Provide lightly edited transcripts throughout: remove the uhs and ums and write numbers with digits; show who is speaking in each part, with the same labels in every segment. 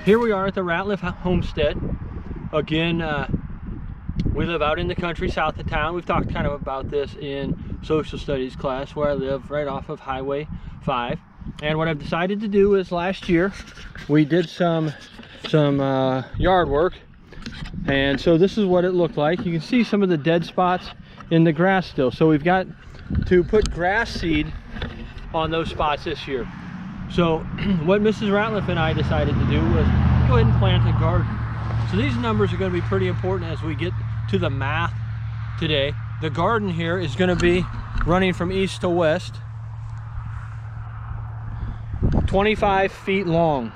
Speaker 1: Here we are at the Ratliff Homestead. Again, we live out in the country south of town. We've talked kind of about this in social studies class, where I live right off of Highway 5. And what I've decided to do is last year we did some yard work, and so this is what it looked like. You can see some of the dead spots in the grass still. So we've got to put grass seed on those spots this year. So what Mrs. Ratliff and I decided to do was go ahead and plant a garden. So these numbers are going to be pretty important as we get to the math today. The garden here is going to be running from east to west, 25 feet long.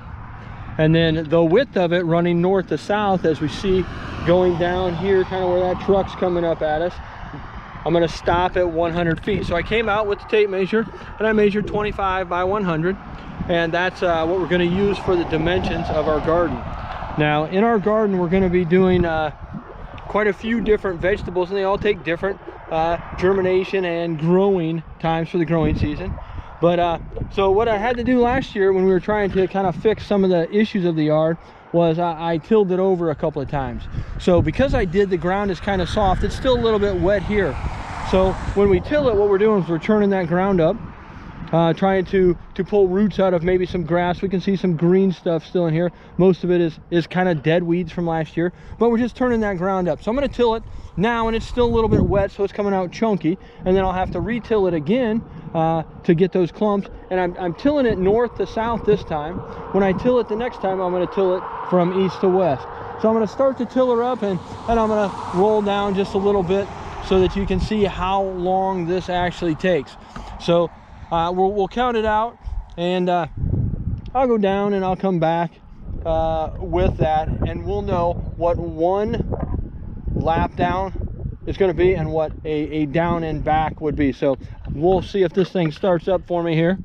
Speaker 1: And then the width of it running north to south, as we see going down here, kind of where that truck's coming up at us. I'm going to stop at 100 feet. So I came out with the tape measure and I measured 25 by 100. And that's what we're going to use for the dimensions of our garden. Now in our garden we're going to be doing quite a few different vegetables, and they all take different germination and growing times for the growing season. But so what I had to do last year when we were trying to kind of fix some of the issues of the yard was I tilled it over a couple of times. So because I did, the ground is kind of soft, it's still a little bit wet here. So when we till it, what we're doing is we're turning that ground up, trying to pull roots out of maybe some grass. We can see some green stuff still in here. Most of it is kind of dead weeds from last year, but we're just turning that ground up. So I'm going to till it now, and it's still a little bit wet, so it's coming out chunky, and then I'll have to re-till it again to get those clumps. And I'm tilling it north to south this time. When I till it the next time, I'm going to till it from east to west. So I'm going to start the tiller up, and I'm going to roll down just a little bit so that you can see how long this actually takes. So we'll count it out, and I'll go down and I'll come back with that, and we'll know what one lap down is going to be and what a down and back would be. So we'll see if this thing starts up for me here.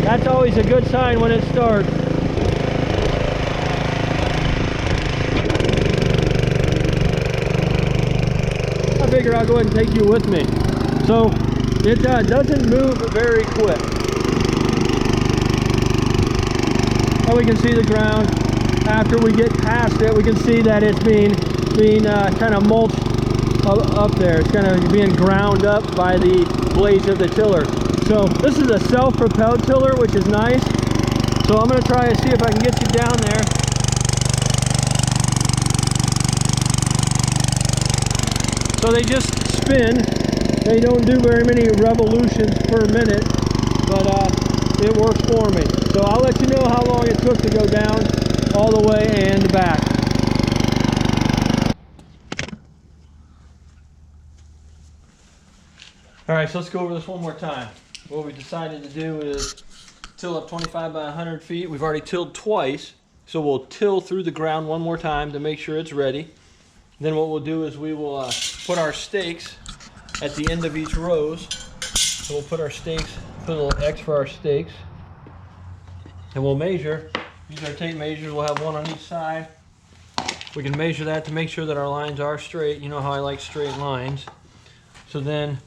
Speaker 1: That's always a good sign when it starts. I figure I'll go ahead and take you with me. So it doesn't move very quick. And we can see the ground. After we get past it, we can see that it's being kind of mulched up there. It's kind of being ground up by the blades of the tiller. So this is a self-propelled tiller, which is nice. So I'm going to try to see if I can get you down there. So they just spin. They don't do very many revolutions per minute, but it works for me. So I'll let you know how long it took to go down all the way and back. All right, so let's go over this one more time. What we decided to do is till up 25 by 100 feet. We've already tilled twice, so we'll till through the ground one more time to make sure it's ready. Then what we'll do is we will put our stakes at the end of each rows. So we'll put our stakes, put a little X for our stakes, and we'll measure. Use our tape measures. We'll have one on each side. We can measure that to make sure that our lines are straight. You know how I like straight lines. So then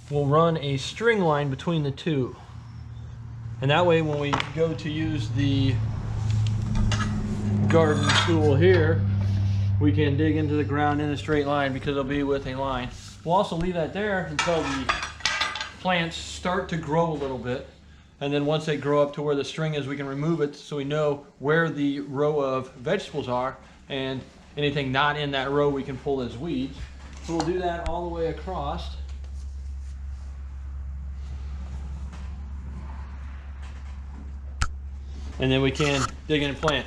Speaker 1: we'll run a string line between the two, and that way when we go to use the garden tool here, we can dig into the ground in a straight line because it'll be with a line. We'll also leave that there until the plants start to grow a little bit, and then once they grow up to where the string is, we can remove it so we know where the row of vegetables are, and anything not in that row we can pull as weeds. So we'll do that all the way across. And then we can dig in and plant.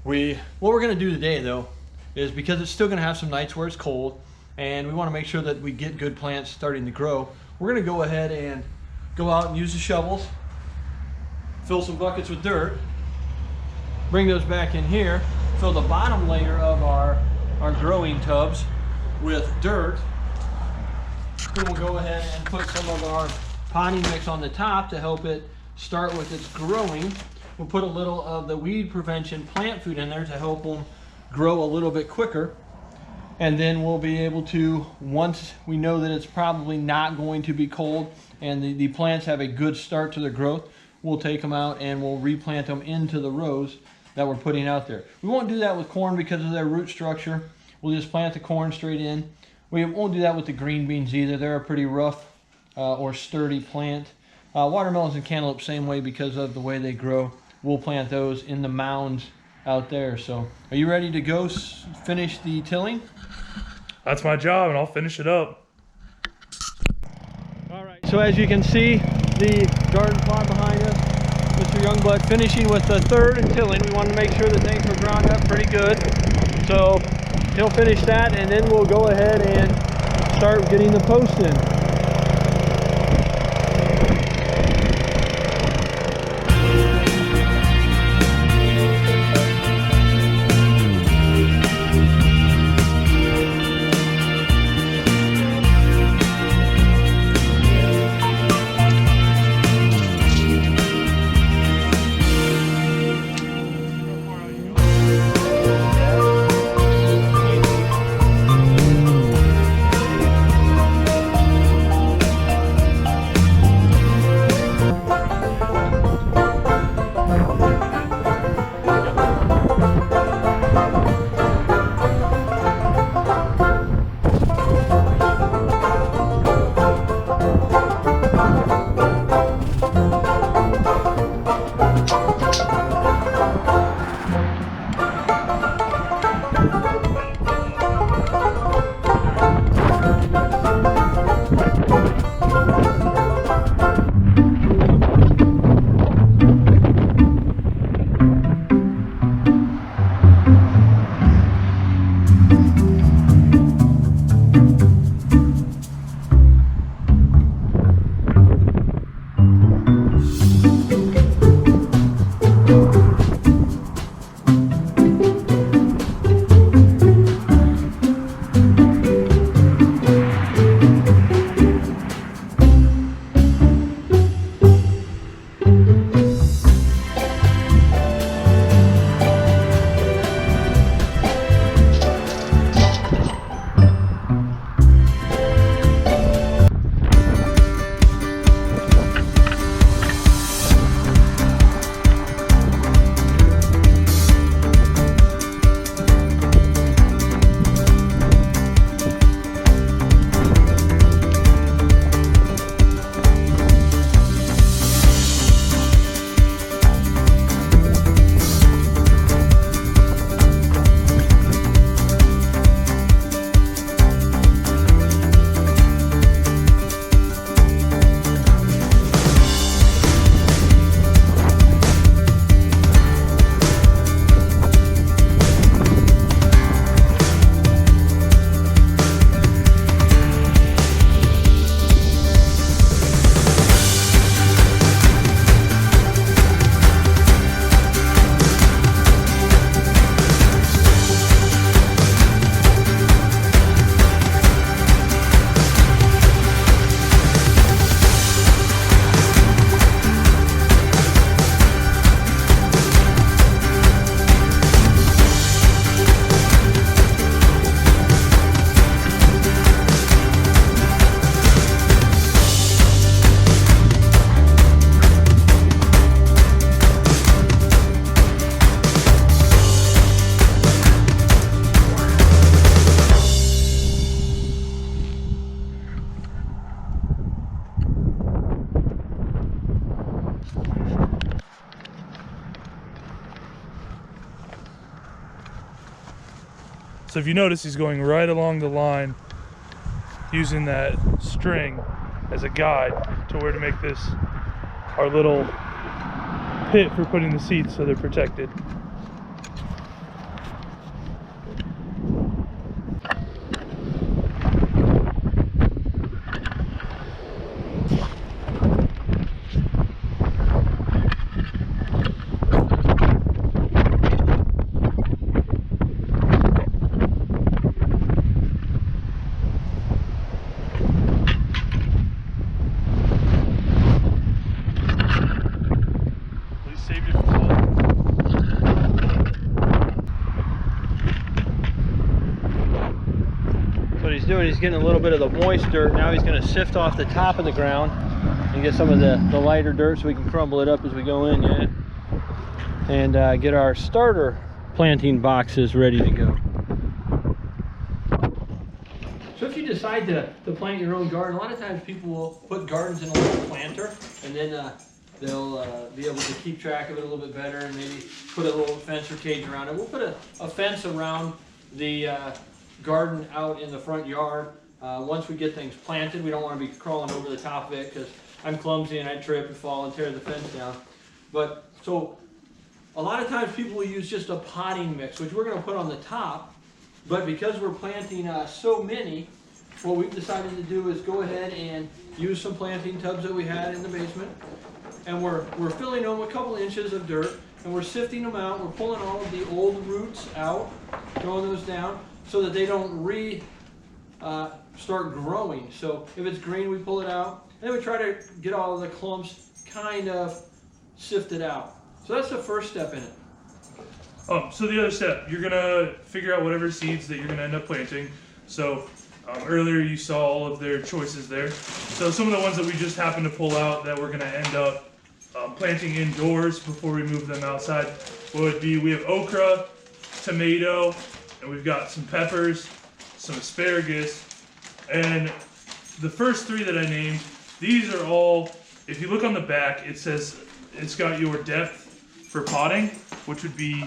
Speaker 1: What we're going to do today though is, because it's still going to have some nights where it's cold and we want to make sure that we get good plants starting to grow, we're going to go ahead and go out and use the shovels, fill some buckets with dirt, bring those back in here, fill the bottom layer of our growing tubs with dirt. Then we'll go ahead and put some of our potting mix on the top to help it start with its growing. We'll put a little of the weed prevention plant food in there to help them grow a little bit quicker. And then we'll be able to, once we know that it's probably not going to be cold and the plants have a good start to their growth, we'll take them out and we'll replant them into the rows that we're putting out there. We won't do that with corn because of their root structure. We'll just plant the corn straight in. We won't do that with the green beans either. They're a pretty rough or sturdy plant. Watermelons and cantaloupe, same way because of the way they grow. We'll plant those in the mounds out there. So are you ready to go finish the tilling?
Speaker 2: That's my job, and I'll finish it up.
Speaker 1: All right. So as you can see, the garden plot behind us, Mr. Youngblood finishing with the third tilling. We want to make sure that things were ground up pretty good. So he'll finish that, and then we'll go ahead and start getting the posts in.
Speaker 2: So if you notice, he's going right along the line using that string as a guide to where to make this our little pit for putting the seeds so they're protected.
Speaker 1: doing, he's getting a little bit of the moist dirt. Now he's going to sift off the top of the ground and get some of the lighter dirt so we can crumble it up as we go in, yeah. And get our starter planting boxes ready to go. So if you decide to plant your own garden, a lot of times people will put gardens in a little planter, and then they'll be able to keep track of it a little bit better and maybe put a little fence or cage around it. We'll put a fence around the garden out in the front yard. Once we get things planted, we don't want to be crawling over the top of it because I'm clumsy and I trip and fall and tear the fence down. But so a lot of times people will use just a potting mix, which we're going to put on the top. But because we're planting so many, what we've decided to do is go ahead and use some planting tubs that we had in the basement. And we're filling them with a couple inches of dirt, and we're sifting them out. We're pulling all of the old roots out, throwing those down so that they don't start growing. So if it's green, we pull it out. And then we try to get all of the clumps kind of sifted out. So that's the first step in it.
Speaker 2: So the other step, you're gonna figure out whatever seeds that you're gonna end up planting. So earlier you saw all of their choices there. So some of the ones that we just happened to pull out that we're gonna end up planting indoors before we move them outside would be, we have okra, tomato, and we've got some peppers, some asparagus, and the first three that I named, these are all, if you look on the back, it says it's got your depth for potting, which would be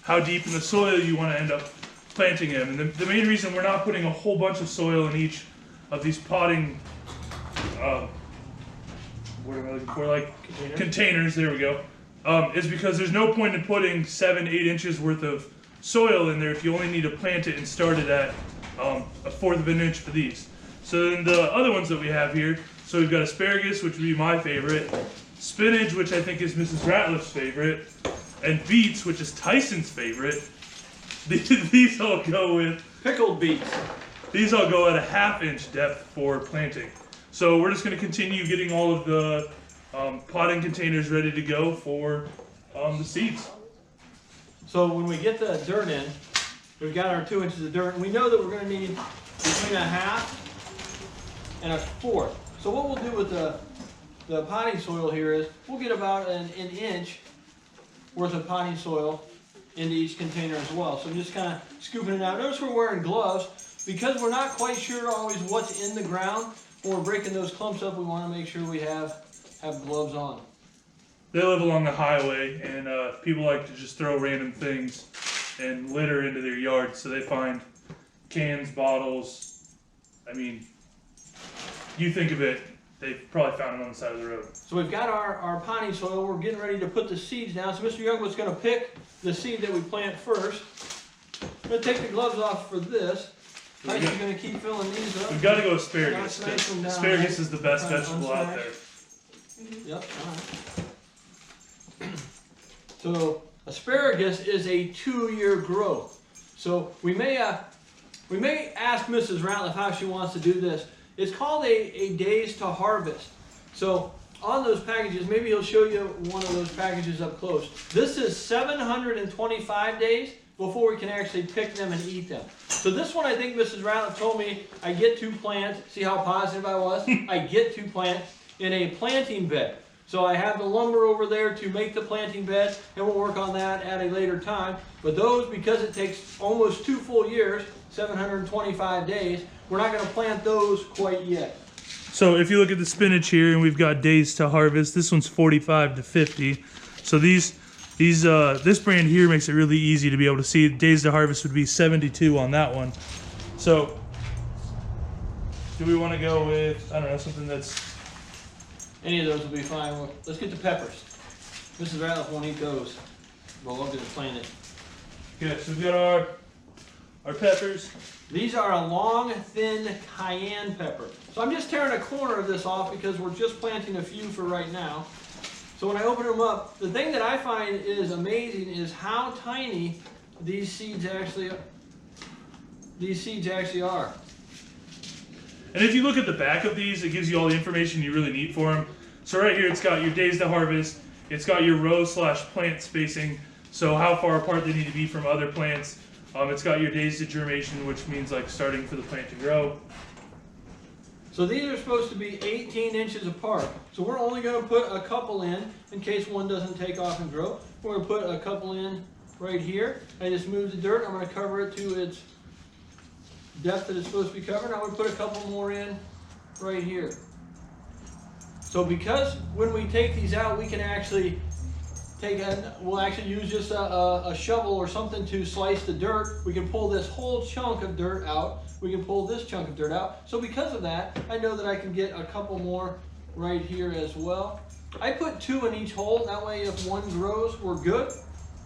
Speaker 2: how deep in the soil you want to end up planting them. And the main reason we're not putting a whole bunch of soil in each of these potting, what am I looking for, like containers, there we go, is because there's no point in putting 7-8 inches worth of soil in there if you only need to plant it and start it at 1/4 of an inch for these. So then the other ones that we have here, so we've got asparagus, which would be my favorite, spinach, which I think is Mrs. Ratliff's favorite, and beets, which is Tyson's favorite. These all go with
Speaker 1: pickled beets.
Speaker 2: These all go at a 1/2 inch depth for planting. So we're just going to continue getting all of the potting containers ready to go for the seeds.
Speaker 1: So when we get the dirt in, we've got our 2 inches of dirt, and we know that we're going to need between 1/2 and 1/4. So what we'll do with the potting soil here is we'll get about an inch worth of potting soil into each container as well. So I'm just kind of scooping it out. Notice we're wearing gloves because we're not quite sure always what's in the ground. When we're breaking those clumps up, we want to make sure we have gloves on.
Speaker 2: They live along the highway, and people like to just throw random things and litter into their yard. So they find cans, bottles. I mean, you think of it, they've probably found it on the side of the road.
Speaker 1: So we've got our potting soil. We're getting ready to put the seeds down. So Mr. Youngwood's going to pick the seed that we plant first. I'm going to take the gloves off for this. Tyson's going to keep filling these up.
Speaker 2: We've got to go asparagus. Asparagus is the best vegetable out there.
Speaker 1: Yep. All right. So asparagus is a 2-year growth. So we may ask Mrs. Ratliff how she wants to do this. It's called a days to harvest. So on those packages, maybe he'll show you one of those packages up close. This is 725 days before we can actually pick them and eat them. So this one, I think Mrs. Ratliff told me I get to plant, see how positive I was? I get to plant in a planting bed. So I have the lumber over there to make the planting bed, and we'll work on that at a later time. But those, because it takes almost 2 full years, 725 days, we're not going to plant those quite yet.
Speaker 2: So if you look at the spinach here, and we've got days to harvest, this one's 45 to 50. So this brand here makes it really easy to be able to see. Days to harvest would be 72 on that one. So do we want to go with, I don't know, something that's...
Speaker 1: Any of those will be fine. Well, let's get the peppers. Mrs. Ratliff won't eat those. But we're going to plant it.
Speaker 2: Okay, so we've got our peppers.
Speaker 1: These are a long, thin cayenne pepper. So I'm just tearing a corner of this off because we're just planting a few for right now. So when I open them up, the thing that I find is amazing is how tiny these seeds actually are.
Speaker 2: And if you look at the back of these, it gives you all the information you really need for them. So right here, it's got your days to harvest. It's got your row/plant spacing. So how far apart they need to be from other plants. It's got your days to germination, which means like starting for the plant to grow.
Speaker 1: So these are supposed to be 18 inches apart. So we're only going to put a couple in case one doesn't take off and grow. We're going to put a couple in right here. I just moved the dirt. I'm going to cover it to its depth that it's supposed to be covered. I'm going to put a couple more in right here. So because when we take these out, we can actually we'll actually use just a shovel or something to slice the dirt. We can pull this whole chunk of dirt out. We can pull this chunk of dirt out. So because of that, I know that I can get a couple more right here as well. I put 2 in each hole. That way if one grows, we're good.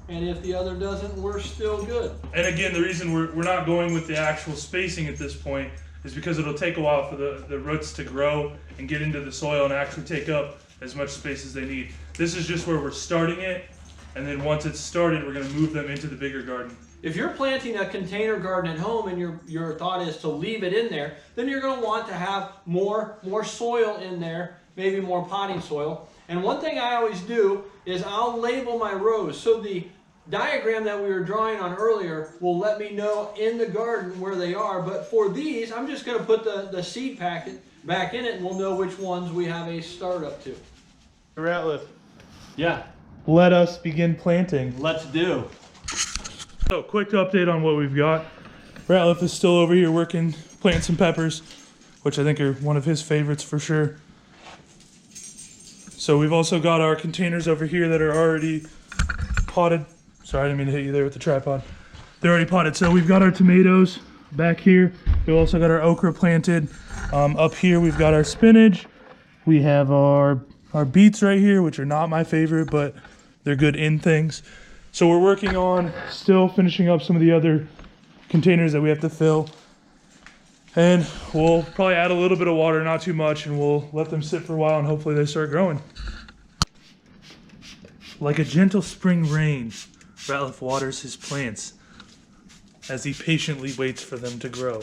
Speaker 1: And if the other doesn't, we're still good.
Speaker 2: And again, the reason we're not going with the actual spacing at this point is because it'll take a while for the roots to grow and get into the soil and actually take up as much space as they need. This is just where we're starting it, and then once it's started, we're going to move them into the bigger garden.
Speaker 1: If you're planting a container garden at home and your thought is to leave it in there, then you're going to want to have more soil in there, maybe more potting soil. And one thing I always do is I'll label my rows. So the diagram that we were drawing on earlier will let me know in the garden where they are. But for these, I'm just going to put the seed packet back in it, and we'll know which ones we have a start up to.
Speaker 2: Ratliff,
Speaker 1: Yeah,
Speaker 2: let us begin planting.
Speaker 1: let's do.
Speaker 2: So, quick update on what we've got. Ratliff is still over here working, planting some peppers, which I think are one of his favorites for sure. So we've also got our containers over here that are already potted. Sorry, I didn't mean to hit you there with the tripod. They're already potted. So we've got our tomatoes back here. We've also got our okra planted. Up here we've got our spinach. We have our beets right here, which are not my favorite, but they're good in things. So we're working on still finishing up some of the other containers that we have to fill. And we'll probably add a little bit of water, not too much, and we'll let them sit for a while and hopefully they start growing. Like a gentle spring rain, Ratliff waters his plants as he patiently waits for them to grow.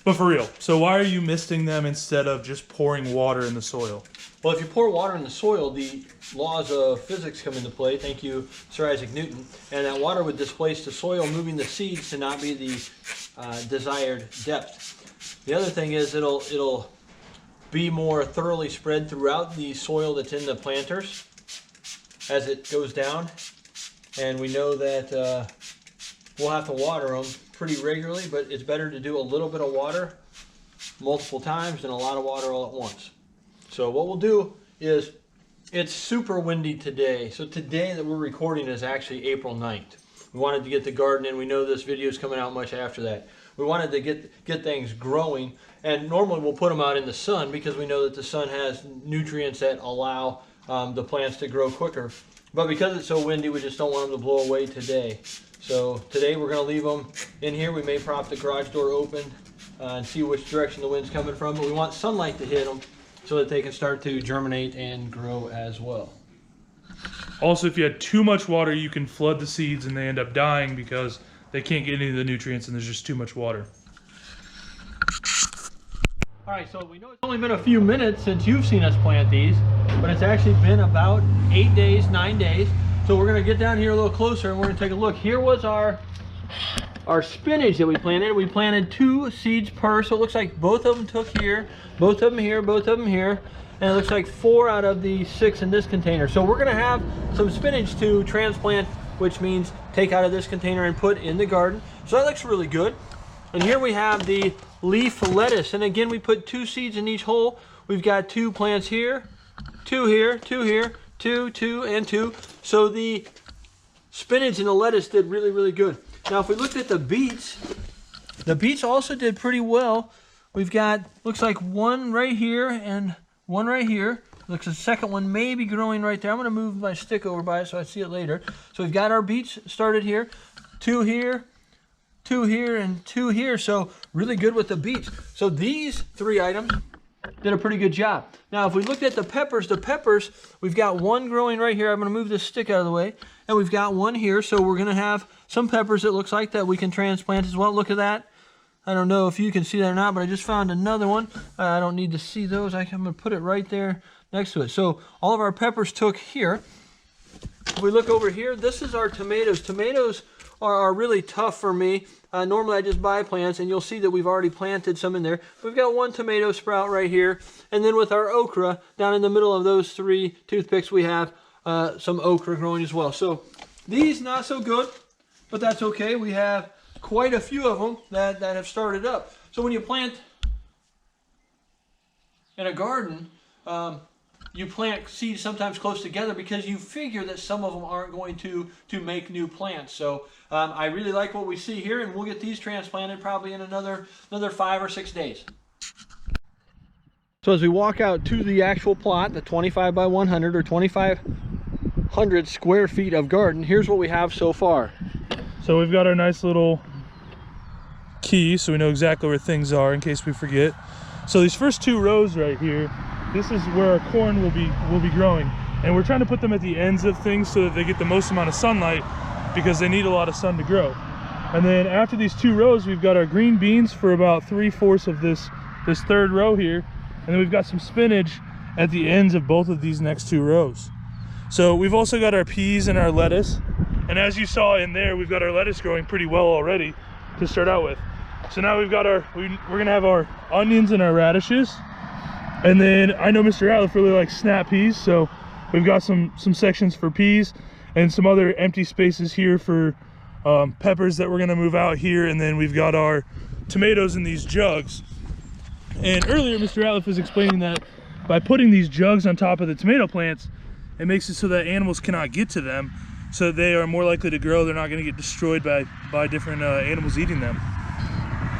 Speaker 2: But for real, so why are you misting them instead of just pouring water in the soil?
Speaker 1: Well, if you pour water in the soil, the laws of physics come into play. Thank you, Sir Isaac Newton. And that water would displace the soil, moving the seeds to not be the desired depth. The other thing is it'll be more thoroughly spread throughout the soil that's in the planters as it goes down. And we know that we'll have to water them pretty regularly, but it's better to do a little bit of water multiple times than a lot of water all at once. So what we'll do is, it's super windy today. So today that we're recording is actually April 9th. We wanted to get the garden in. We know this video is coming out much after that. We wanted to get things growing, and normally we'll put them out in the sun because we know that the sun has nutrients that allow the plants to grow quicker. But because it's so windy, we just don't want them to blow away today. So today we're going to leave them in here. We may prop the garage door open and see which direction the wind's coming from, but we want sunlight to hit them so that they can start to germinate and grow as well.
Speaker 2: Also, if you had too much water, you can flood the seeds and they end up dying because they can't get any of the nutrients and there's just too much water.
Speaker 1: All right, so we know it's only been a few minutes since you've seen us plant these, but it's actually been about 8 days, 9 days. So we're gonna get down here a little closer and we're gonna take a look. Here was our spinach that we planted. We planted 2 seeds per, so it looks like both of them took here, both of them here, both of them here, and it looks like 4 out of the 6 in this container. So we're gonna have some spinach to transplant, which means take out of this container and put in the garden. So that looks really good. And here we have the leaf lettuce, and again we put 2 seeds in each hole. We've got 2 plants here, 2 here, 2 here, 2, 2, and 2. So the spinach and the lettuce did really, really good. Now if we looked at the beets also did pretty well. We've got, looks like 1 right here and 1 right here. Looks like the second one may be growing right there. I'm going to move my stick over by it so I see it later. So we've got our beets started here, 2 here, 2 here, and 2 here. So really good with the beets. So these 3 items did a pretty good job. Now if we looked at the peppers, we've got 1 growing right here. I'm going to move this stick out of the way. And we've got 1 here. So we're going to have some peppers, it looks like, that we can transplant as well. Look at that. I don't know if you can see that or not, but I just found another one. I don't need to see those. I'm going to put it right there next to it. So all of our peppers took here. If we look over here, this is our tomatoes. Tomatoes are really tough for me. Normally I just buy plants, and you'll see that we've already planted some in there. We've got one tomato sprout right here, and then with our okra, down in the middle of those 3 toothpicks, we have some okra growing as well. So these not so good, but that's okay. We have quite a few of them that have started up. So when you plant in a garden, you plant seeds sometimes close together because you figure that some of them aren't going to make new plants. So I really like what we see here, and we'll get these transplanted probably in another 5 or 6 days. So as we walk out to the actual plot, the 25 by 100 or 2,500 square feet of garden, here's what we have so far.
Speaker 2: So we've got our nice little key so we know exactly where things are in case we forget. So these first 2 rows right here, this is where our corn will be growing, and we're trying to put them at the ends of things so that they get the most amount of sunlight, because they need a lot of sun to grow. And then after these 2 rows, we've got our green beans for about 3/4 of this 3rd row here, and then we've got some spinach at the ends of both of these next 2 rows. So we've also got our peas and our lettuce, and as you saw in there, we've got our lettuce growing pretty well already to start out with. So now we've got we're gonna have our onions and our radishes. And then I know Mr. Ratliff really likes snap peas, so we've got some sections for peas and some other empty spaces here for peppers that we're gonna move out here. And then we've got our tomatoes in these jugs. And earlier Mr. Ratliff was explaining that by putting these jugs on top of the tomato plants, it makes it so that animals cannot get to them, so they are more likely to grow. They're not gonna get destroyed by different animals eating them.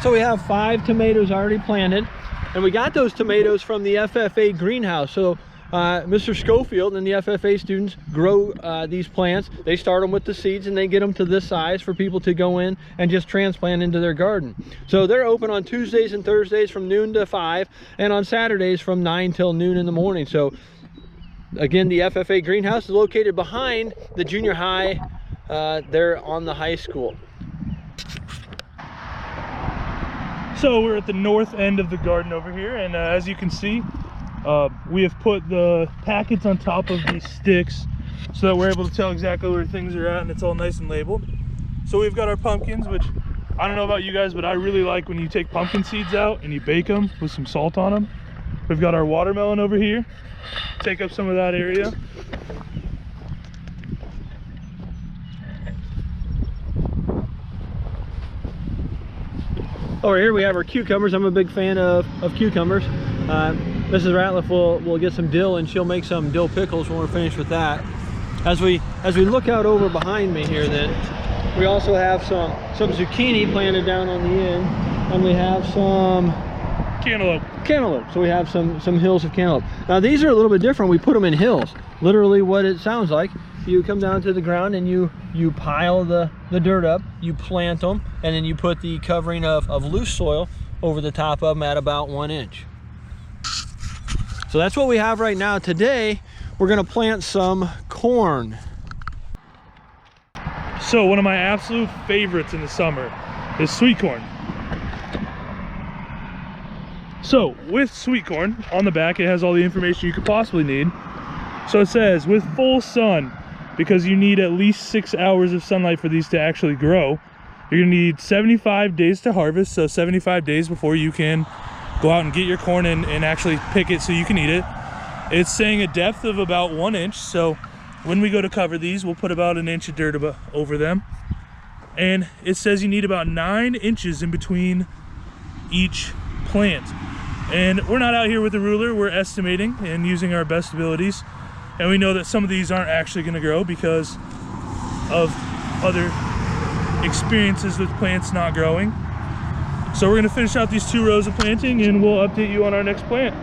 Speaker 1: So we have 5 tomatoes already planted, and we got those tomatoes from the FFA greenhouse. So Mr. Schofield and the FFA students grow these plants. They start them with the seeds, and they get them to this size for people to go in and just transplant into their garden. So they're open on Tuesdays and Thursdays from noon to 5, and on Saturdays from 9 till noon in the morning. So again, the FFA greenhouse is located behind the junior high there on the high school.
Speaker 2: So we're at the north end of the garden over here, and as you can see, we have put the packets on top of these sticks so that we're able to tell exactly where things are at, and it's all nice and labeled. So we've got our pumpkins, which I don't know about you guys, but I really like when you take pumpkin seeds out and you bake them with some salt on them. We've got our watermelon over here, take up some of that area.
Speaker 1: Over here we have our cucumbers. I'm a big fan of cucumbers. Mrs. Ratliff will get some dill, and she'll make some dill pickles when we're finished with that. As we look out over behind me here, then we also have some zucchini planted down on the end, and we have some cantaloupe. So we have some hills of cantaloupe. Now these are a little bit different. We put them in hills. Literally what it sounds like. You come down to the ground and you pile the dirt up, you plant them, and then you put the covering of loose soil over the top of them at about 1 inch. So that's what we have right now. Today we're going to plant some corn.
Speaker 2: So one of my absolute favorites in the summer is sweet corn. So with sweet corn, on the back it has all the information you could possibly need. So it says, with full sun, because you need at least 6 hours of sunlight for these to actually grow, you're gonna need 75 days to harvest, so 75 days before you can go out and get your corn and actually pick it so you can eat it. It's saying a depth of about 1 inch, so when we go to cover these, we'll put about 1 inch of dirt over them. And it says you need about 9 inches in between each plant. And we're not out here with a ruler, we're estimating and using our best abilities. And we know that some of these aren't actually gonna grow because of other experiences with plants not growing. So we're gonna finish out these 2 rows of planting, and we'll update you on our next plant.